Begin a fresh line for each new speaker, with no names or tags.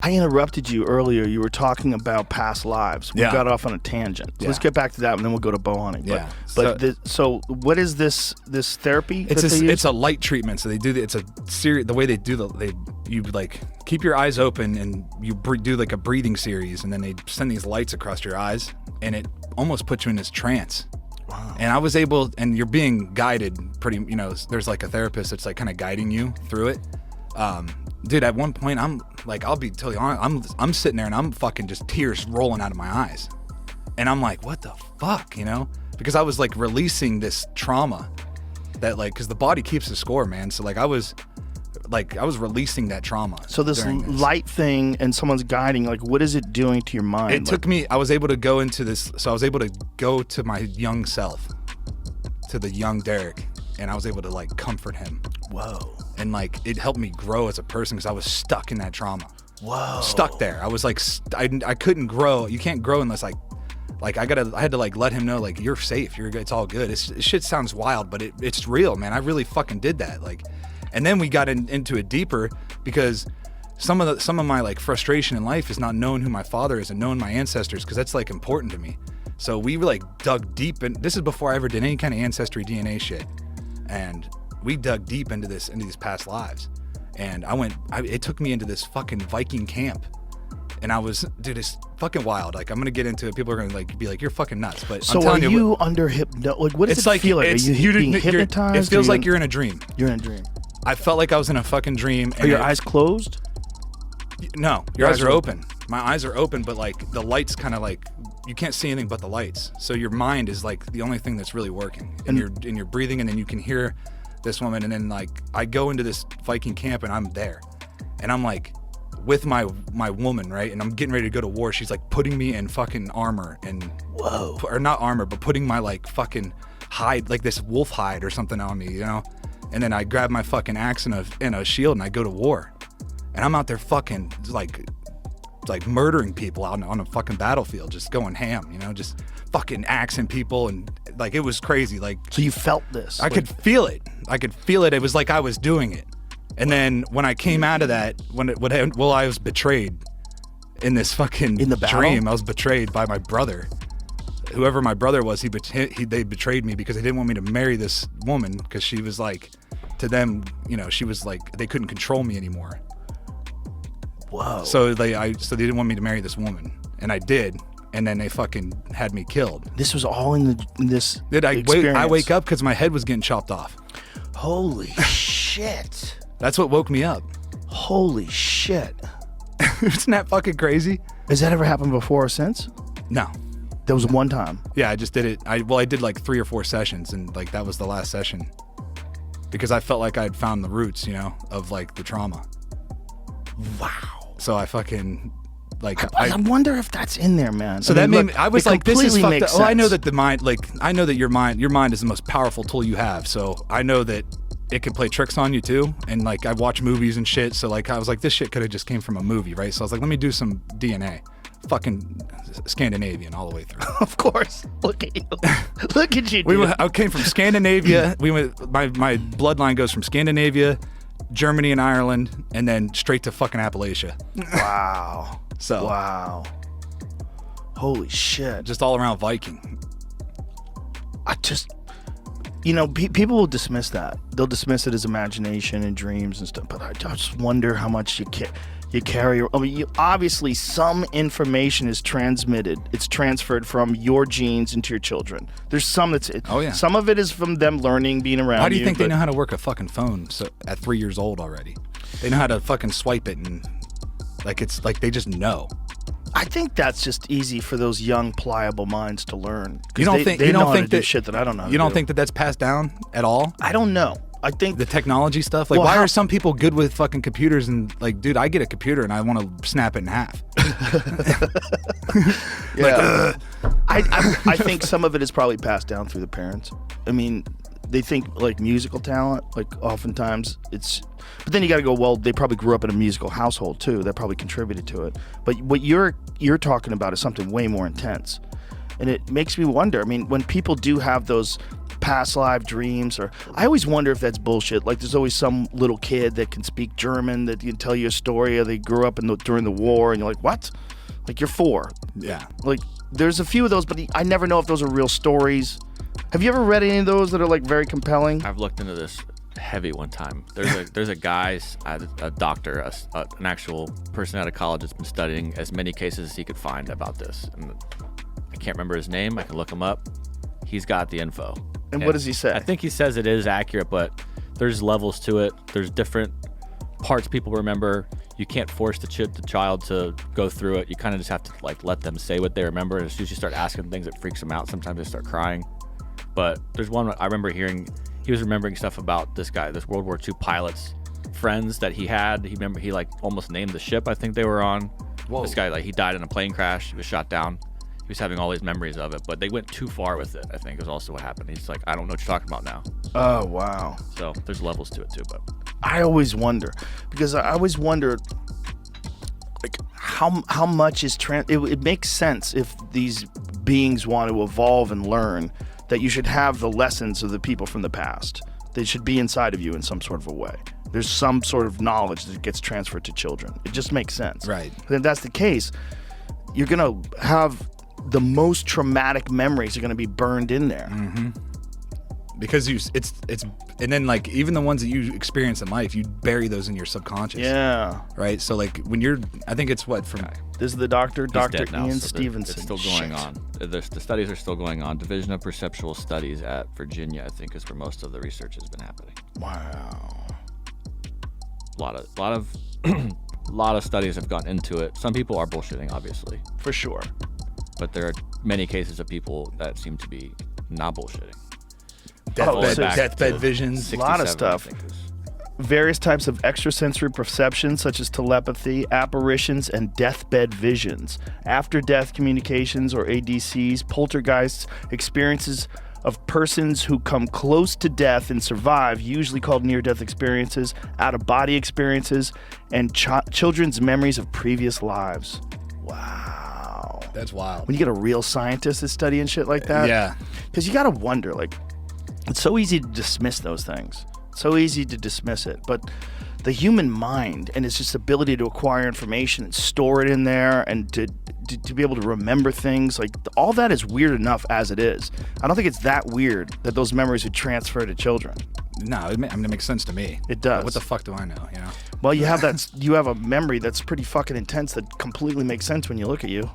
I interrupted you earlier. You were talking about past lives. We got off on a tangent. So let's get back to that, and then we'll go to bow hunting. So what is this therapy?
It's a light treatment. So they do it's a series. The way they do you like keep your eyes open and you do like a breathing series, and then they send these lights across your eyes, and it almost puts you in this trance. Wow. And I was able, and you're being guided pretty. There's like a therapist that's like kind of guiding you through it. Dude, at one point, I'm like, I'll be totally honest, I'm sitting there and I'm fucking just tears rolling out of my eyes. And I'm like, what the fuck, Because I was like releasing this trauma that like, because the body keeps the score, man. So like I was releasing that trauma.
So this light thing and someone's guiding, like what is it doing to your mind?
It took me, I was able to go into this, so I was able to go to my young self, to the young Derek, and I was able to like comfort him.
Whoa.
And like it helped me grow as a person because I was stuck in that trauma.
Whoa.
Stuck there. I was like, I couldn't grow. You can't grow unless I had to like let him know like you're safe. You're good. It's all good. Shit sounds wild, but it's real, man. I really fucking did that. Like, and then we got into it deeper because some of my like frustration in life is not knowing who my father is and knowing my ancestors because that's like important to me. So we were like dug deep, and this is before I ever did any kind of ancestry DNA shit, and we dug deep into these past lives, and it took me into this fucking Viking camp, and I was, dude, it's fucking wild. Like, I'm gonna get into it. People are gonna like be like, you're fucking nuts. But
so I'm telling you under like, what does it feel like? Are you being hypnotized?
It feels like you're in a dream.
You're in a dream.
I felt like I was in a fucking dream.
Are your eyes closed?
No, your eyes are open. My eyes are open, but like the lights kind of like, you can't see anything but the lights. So your mind is like the only thing that's really working, and you're breathing, and then you can hear this woman, and then like I go into this Viking camp and I'm there, and I'm like with my woman, right, and I'm getting ready to go to war. She's like putting me in fucking armor and or not armor, but putting my like fucking hide, like this wolf hide or something on me, and then I grab my fucking axe and a shield and I go to war, and I'm out there fucking like murdering people out on a fucking battlefield, just going ham, just fucking axing people, and like it was crazy. Like,
so you felt this?
I could feel it. It was like I was doing it. And then when I came out of that, I was betrayed in this fucking dream. I was betrayed by my brother. Whoever my brother was, they betrayed me because they didn't want me to marry this woman because she was like, to them, she was like, they couldn't control me anymore.
Whoa.
So they didn't want me to marry this woman, and I did, and then they fucking had me killed.
This was all in this
experience. I wake up because my head was getting chopped off.
Holy shit.
That's what woke me up.
Holy shit.
Isn't that fucking crazy?
Has that ever happened before or since?
No.
There was one time.
Yeah, I just did it. I did like 3 or 4 sessions, and like that was the last session because I felt like I had found the roots, of like the trauma.
Wow.
So I fucking like
I wonder if that's in there, man.
So that made me, I was like, this is fucked up.
Sense.
I know that the mind, like I know that your mind is the most powerful tool you have. So I know that it can play tricks on you too. And like I watch movies and shit. So like I was like, this shit could have just came from a movie, right? So I was like, let me do some DNA. Fucking Scandinavian all the way through.
Of course. Look at you. Look at you.
I came from Scandinavia. My bloodline goes from Scandinavia, Germany and Ireland, and then straight to fucking Appalachia.
Wow.
So
wow. Holy shit.
Just all around Viking.
I just, people will dismiss that. They'll dismiss it as imagination and dreams and stuff, but I just wonder how much you carry. I mean, obviously some information is transmitted. It's transferred from your genes into your children. There's some that's it.
Oh yeah.
Some of it is from them learning, being around you.
How do you think they know how to work a fucking phone at 3 years old already? They know how to fucking swipe it, and like it's like they just know.
I think that's just easy for those young, pliable minds to learn.
You don't think that
shit that I don't know.
You don't think that that's passed down at all?
I don't know. I think
the technology stuff. Like, why are some people good with fucking computers? And like, dude, I get a computer and I want to snap it in half.
Yeah. I think some of it is probably passed down through the parents. I mean, they think like musical talent. Like, oftentimes it's. But then you got to go, well, they probably grew up in a musical household too. That probably contributed to it. But what you're talking about is something way more intense. And it makes me wonder, I mean, when people do have those past life dreams, or I always wonder if that's bullshit. Like there's always some little kid that can speak German that can tell you a story, or they grew up during the war, and you're like, what? Like you're 4.
Yeah.
Like there's a few of those, but I never know if those are real stories. Have you ever read any of those that are like very compelling?
I've looked into this heavy one time. There's a guy, a doctor, an actual person out of college that's been studying as many cases as he could find about this. And I can't remember his name. I can look him up. He's got the info.
And what does he say?
I think he says it is accurate, but there's levels to it. There's different parts people remember. You can't force the child to go through it. You kind of just have to like let them say what they remember. And as soon as you start asking things, it freaks them out. Sometimes they start crying. But there's one I remember hearing. He was remembering stuff about this World War II pilot's friends that he had. He like almost named the ship I think they were on.
Whoa.
This guy, like he died in a plane crash. He was shot down. He was having all these memories of it, but they went too far with it, I think is also what happened. He's like, I don't know what you're talking about now.
Oh, wow.
So there's levels to it too, but
I always wonder, because I always wonder, like, how much is it makes sense if these beings want to evolve and learn, that you should have the lessons of the people from the past. They should be inside of you in some sort of a way. There's some sort of knowledge that gets transferred to children. It just makes sense.
Right.
But if that's the case, you're going to have the most traumatic memories are going to be burned in there.
Mm-hmm. Because it's and then like even the ones that you experience in life, you bury those in your subconscious.
Yeah.
Right. So like when I think it's what from.
This is the Dr.
dead now,
Ian
so
Stevenson.
It's still going on. The studies are still going on. Division of Perceptual Studies at Virginia, I think, is where most of the research has been happening.
Wow.
A lot of studies have gone into it. Some people are bullshitting, obviously,
For sure.
but there are many cases of people that seem to be not bullshitting.
Deathbed visions.
A lot of
67,
stuff.
I think, is-
Various types of extrasensory perception, such as telepathy, apparitions, and deathbed visions. After-death communications, or ADCs, poltergeists, experiences of persons who come close to death and survive, usually called near-death experiences, out-of-body experiences, and children's memories of previous lives. Wow.
That's wild.
When you get a real scientist that's studying shit like that.
Yeah.
Because you got to wonder, like, it's so easy to dismiss those things. So easy to dismiss it. But the human mind and its just ability to acquire information and store it in there and to be able to remember things, like all that is weird enough as it is. I don't think it's that weird that those memories would transfer to children.
No, it makes sense to me.
It does.
What the fuck do I know? You know.
Well, you have a memory that's pretty fucking intense that completely makes sense when you look at you.